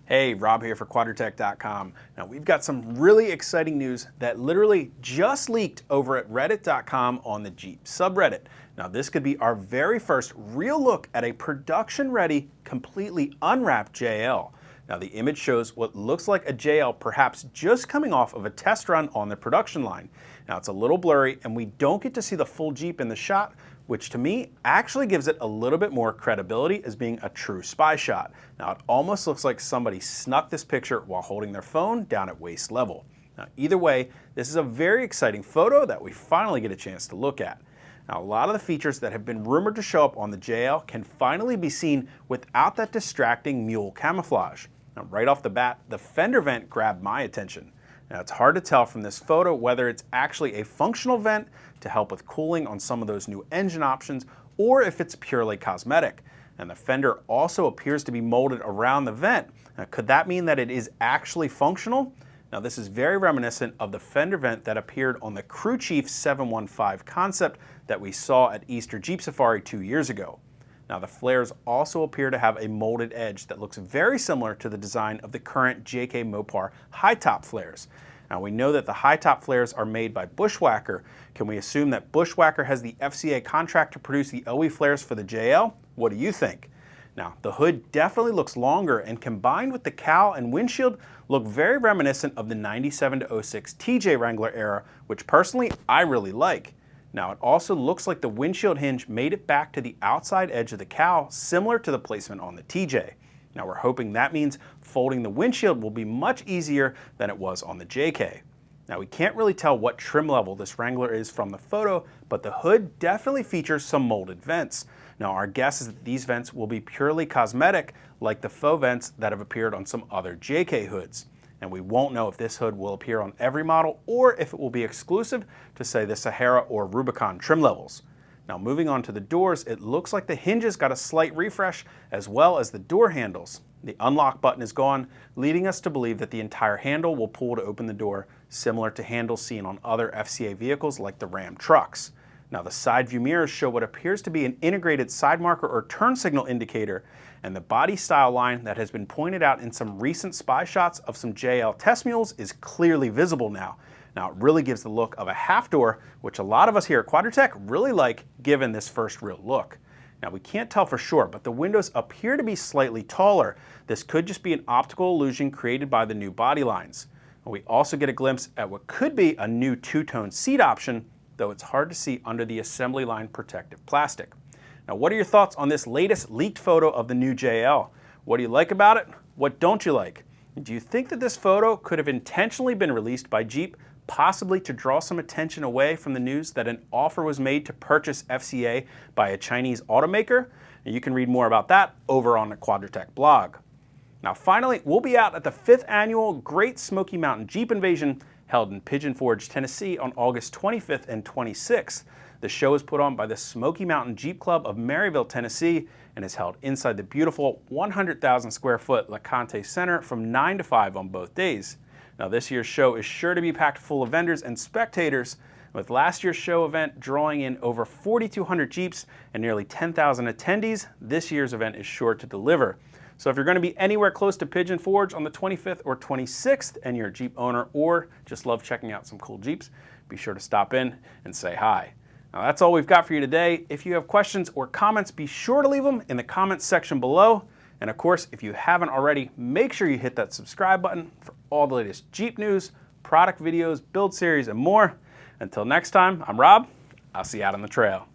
Hey, Rob here for Quadratec.com. Now we've got some really exciting news that literally just leaked over at reddit.com on the Jeep subreddit. Now this could be our very first real look at a production-ready, completely unwrapped JL. Now the image shows what looks like a JL perhaps just coming off of a test run on the production line. Now it's a little blurry and we don't get to see the full Jeep in the shot, which to me actually gives it a little bit more credibility as being a true spy shot. Now it almost looks like somebody snuck this picture while holding their phone down at waist level. Now either way, this is a very exciting photo that we finally get a chance to look at. Now a lot of the features that have been rumored to show up on the JL can finally be seen without that distracting mule camouflage. Now right off the bat, the fender vent grabbed my attention. Now it's hard to tell from this photo whether it's actually a functional vent to help with cooling on some of those new engine options or if it's purely cosmetic. And the fender also appears to be molded around the vent. Now, could that mean that it is actually functional? Now this is very reminiscent of the fender vent that appeared on the Crew Chief 715 concept that we saw at Easter Jeep Safari 2 years ago. Now the flares also appear to have a molded edge that looks very similar to the design of the current JK Mopar high top flares. Now we know that the high top flares are made by Bushwhacker. Can we assume that Bushwhacker has the FCA contract to produce the OE flares for the JL? What do you think? Now the hood definitely looks longer and combined with the cowl and windshield look very reminiscent of the 97 to 06 TJ Wrangler era, which personally I really like. Now it also looks like the windshield hinge made it back to the outside edge of the cowl, similar to the placement on the TJ. Now we're hoping that means folding the windshield will be much easier than it was on the JK. Now we can't really tell what trim level this Wrangler is from the photo, but the hood definitely features some molded vents. Now our guess is that these vents will be purely cosmetic, like the faux vents that have appeared on some other JK hoods. And we won't know if this hood will appear on every model or if it will be exclusive to, say, the Sahara or Rubicon trim levels. Now moving on to the doors, it looks like the hinges got a slight refresh as well as the door handles. The unlock button is gone, leading us to believe that the entire handle will pull to open the door, similar to handles seen on other FCA vehicles like the Ram trucks. Now the side view mirrors show what appears to be an integrated side marker or turn signal indicator, and the body style line that has been pointed out in some recent spy shots of some JL test mules is clearly visible now. Now it really gives the look of a half door, which a lot of us here at Quadratec really like given this first real look. Now we can't tell for sure, but the windows appear to be slightly taller. This could just be an optical illusion created by the new body lines. We also get a glimpse at what could be a new two-tone seat option, though it's hard to see under the assembly line protective plastic. Now what are your thoughts on this latest leaked photo of the new JL? What do you like about it? What don't you like? Do you think that this photo could have intentionally been released by Jeep, possibly to draw some attention away from the news that an offer was made to purchase FCA by a Chinese automaker? And you can read more about that over on the Quadratec blog. Now finally, we'll be out at the 5th annual Great Smoky Mountain Jeep Invasion held in Pigeon Forge, Tennessee on August 25th and 26th. The show is put on by the Smoky Mountain Jeep Club of Maryville, Tennessee, and is held inside the beautiful 100,000 square foot LeConte Center from 9 to 5 on both days. Now this year's show is sure to be packed full of vendors and spectators, with last year's show event drawing in over 4,200 Jeeps and nearly 10,000 attendees. This year's event is sure to deliver. So if you're going to be anywhere close to Pigeon Forge on the 25th or 26th and you're a Jeep owner or just love checking out some cool Jeeps, be sure to stop in and say hi. Now that's all we've got for you today. If you have questions or comments, be sure to leave them in the comments section below. And of course, if you haven't already, make sure you hit that subscribe button for all the latest Jeep news, product videos, build series, and more. Until next time, I'm Rob. I'll see you out on the trail.